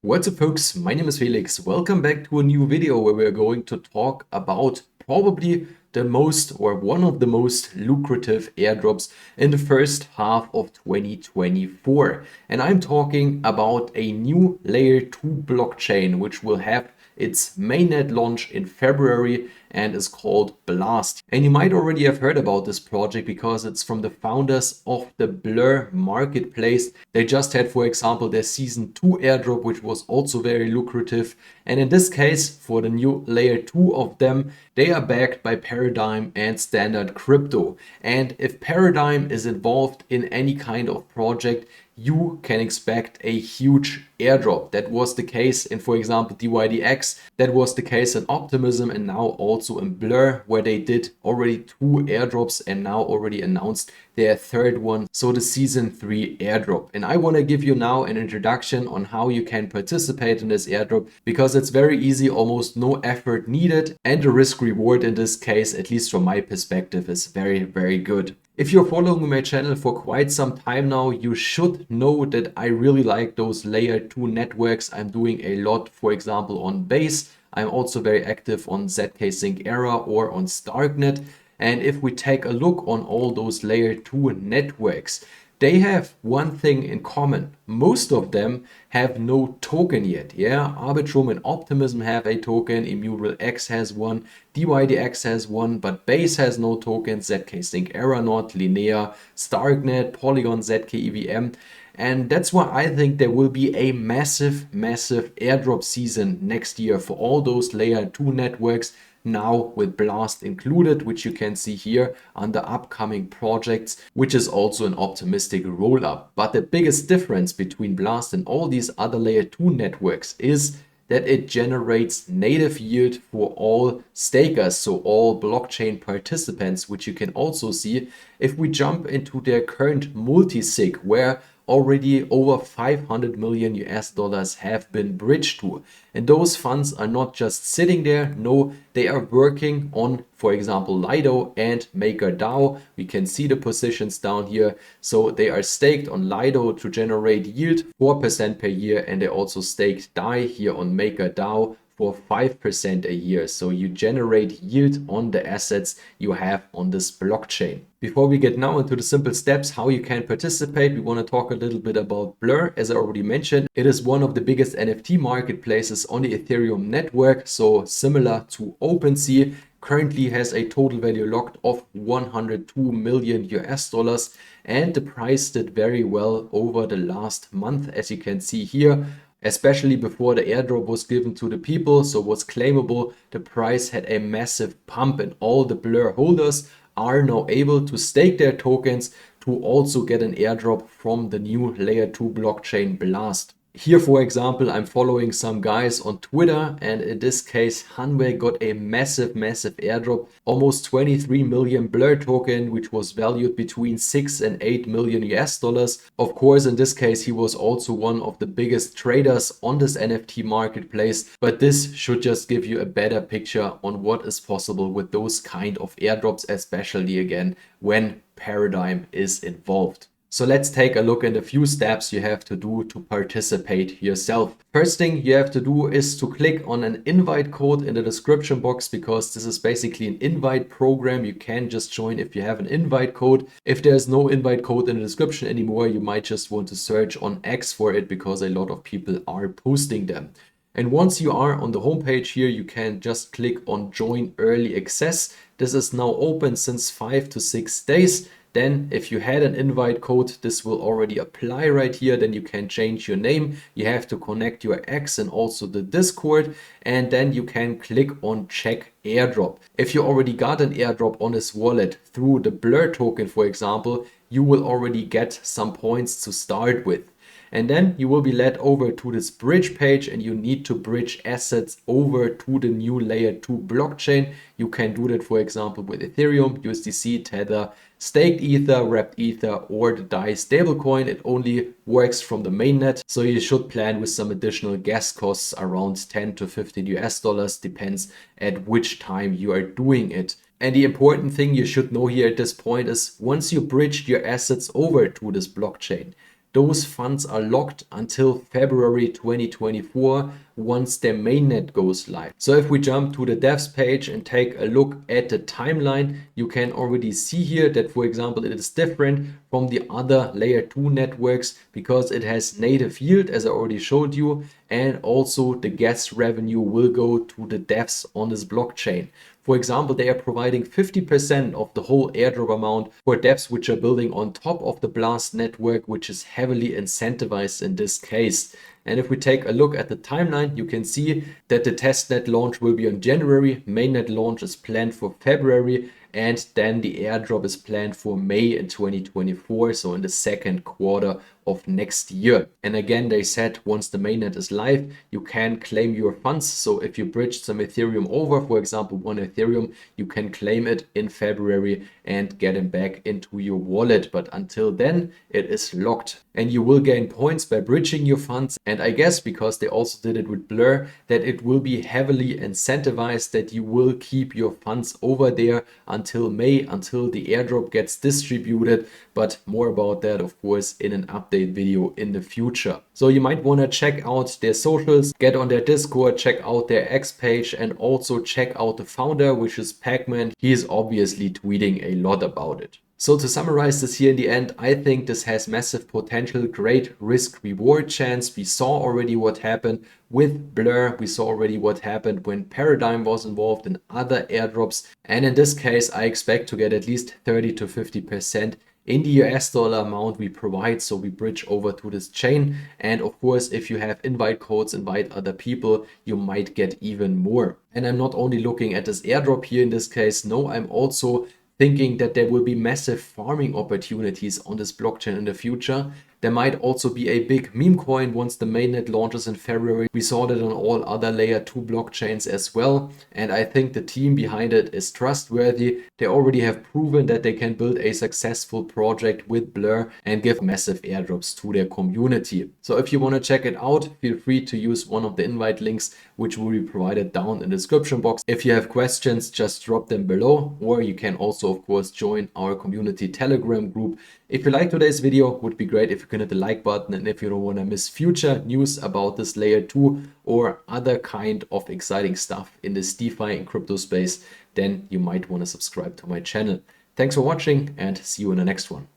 What's up folks, my name is Felix. Welcome back to a new video where we're going to talk about probably the most or one of the most lucrative airdrops in the first half of 2024. And I'm talking about a new layer 2 blockchain which will have its mainnet launch in February and is called Blast. And you might already have heard about this project because it's from the founders of the Blur marketplace. They just had, for example, their season 2 airdrop, which was also very lucrative. And in this case, for the new layer 2 of them, they are backed by Paradigm and Standard Crypto. And if Paradigm is involved in any kind of project, you can expect a huge airdrop. That was the case in, for example, DYDX. That was the case in Optimism and now also in Blur, where they did already 2 airdrops and now already announced their third one. So the season 3 airdrop. And I want to give you now an introduction on how you can participate in this airdrop because it's very easy, almost no effort needed. And the risk reward in this case, at least from my perspective, is very, very good. If you're following my channel for quite some time now, you should know that I really like those layer 2 networks. I'm doing a lot, for example, on Base. I'm also very active on ZK Sync Era or on Starknet. And if we take a look on all those layer 2 networks, they have one thing in common. Most of them have no token yet. Yeah, Arbitrum and Optimism have a token, Immutable X has one, DYDX has one, but Base has no token, ZK Sync Era not, Linea, Starknet, Polygon, ZK EVM. And that's why I think there will be a massive airdrop season next year for all those layer 2 networks, now with Blast included, which you can see here under upcoming projects, which is also an optimistic roll-up. But the biggest difference between Blast and all these other layer 2 networks is that it generates native yield for all stakers, so all blockchain participants, which you can also see if we jump into their current multi-sig, where already over 500 million US dollars have been bridged to. And those funds are not just sitting there, no, they are working on, for example, Lido and MakerDAO. We can see the positions down here. So they are staked on Lido to generate yield 4% per year, and they also staked DAI here on MakerDAO for 5% a year. So you generate yield on the assets you have on this blockchain. Before we get now into the simple steps how you can participate, we want to talk a little bit about Blur. As I already mentioned, it is one of the biggest NFT marketplaces on the Ethereum network. So similar to OpenSea, currently has a total value locked of 102 million US dollars, and the price did very well over the last month, as you can see here. Especially before the airdrop was given to the people, so was claimable, the price had a massive pump and all the Blur holders are now able to stake their tokens to also get an airdrop from the new layer 2 blockchain Blast. Here, for example, I'm following some guys on Twitter, and in this case, Hanwei got a massive airdrop, almost 23 million Blur token, which was valued between 6 and 8 million US dollars. Of course, in this case, he was also one of the biggest traders on this NFT marketplace, but this should just give you a better picture on what is possible with those kind of airdrops, especially again, when Paradigm is involved. So let's take a look at a few steps you have to do to participate yourself. First thing you have to do is to click on an invite code in the description box, because this is basically an invite program. You can just join if you have an invite code. If there's no invite code in the description anymore, you might just want to search on X for it, because a lot of people are posting them. And once you are on the homepage here, you can just click on Join Early Access. This is now open since 5 to 6 days. Then if you had an invite code, this will already apply right here. Then you can change your name. You have to connect your X and also the Discord. And then you can click on check airdrop. If you already got an airdrop on this wallet through the Blur token, for example, you will already get some points to start with. And then you will be led over to this bridge page, and you need to bridge assets over to the new layer 2 blockchain. You can do that, for example, with Ethereum, USDC, Tether, staked Ether, wrapped Ether, or the DAI stablecoin. It only works from the mainnet, so you should plan with some additional gas costs around 10 to 15 US dollars, depends at which time you are doing it. And the important thing you should know here at this point is, once you bridged your assets over to this blockchain, those funds are locked until February 2024 once their mainnet goes live. So if we jump to the devs page and take a look at the timeline, you can already see here that, for example, it is different from the other layer 2 networks because it has native yield, as I already showed you, and also the gas revenue will go to the devs on this blockchain. For example, they are providing 50% of the whole airdrop amount for devs which are building on top of the Blast network, which is heavily incentivized in this case. And if we take a look at the timeline, you can see that the testnet launch will be on January, mainnet launch is planned for February, and then the airdrop is planned for May in 2024, so in the second quarter of next year. And again, they said once the mainnet is live, you can claim your funds. So if you bridge some Ethereum over, for example, 1 Ethereum, you can claim it in February and get them back into your wallet. But until then, it is locked. And you will gain points by bridging your funds. And I guess because they also did it with Blur, that it will be heavily incentivized that you will keep your funds over there until May, until the airdrop gets distributed. But more about that, of course, in an update video in the future. So you might want to check out their socials, get on their Discord, check out their X page, and also check out the founder, which is Pacman. He is obviously tweeting a lot about it. So to summarize this here in the end, I think this has massive potential, great risk reward chance. We saw already what happened with Blur. We saw already what happened when Paradigm was involved in other airdrops. And in this case, I expect to get at least 30 to 50% in the US dollar amount we provide. So we bridge over to this chain. And of course, if you have invite codes, invite other people, you might get even more. And I'm not only looking at this airdrop here in this case. No, I'm also thinking that there will be massive farming opportunities on this blockchain in the future. There might also be a big meme coin once the mainnet launches in February. We saw that on all other layer 2 blockchains as well. And I think the team behind it is trustworthy. They already have proven that they can build a successful project with Blur and give massive airdrops to their community. So if you want to check it out, feel free to use one of the invite links, which will be provided down in the description box. If you have questions, just drop them below, or you can also, of course, join our community Telegram group. If you liked today's video, it would be great if you can hit the like button, and if you don't want to miss future news about this layer 2 or other kind of exciting stuff in this DeFi and crypto space, then you might want to subscribe to my channel. Thanks for watching and see you in the next one.